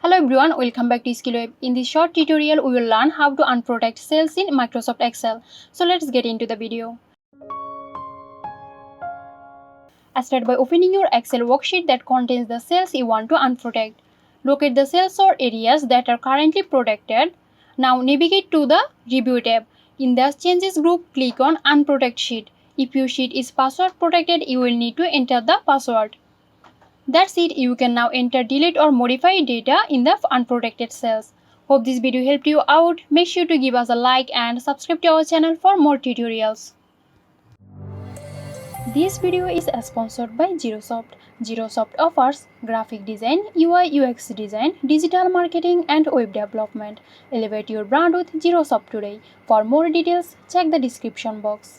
Hello everyone, welcome back to ExcelSheet. In this short tutorial, we will learn how to unprotect cells in Microsoft Excel. So let's get into the video. Start by opening your Excel worksheet that contains the cells you want to unprotect. Locate the cells or areas that are currently protected. Now navigate to the Review tab. In the Changes group, click on Unprotect Sheet. If your sheet is password protected, you will need to enter the password. That's it, you can now enter, delete or modify data in the unprotected cells. Hope this video helped you out. Make sure to give us a like and subscribe to our channel for more tutorials. This video is sponsored by Zerosoft. Zerosoft offers graphic design, UI UX design, digital marketing and web development. Elevate your brand with Zerosoft today. For more details, check the description box.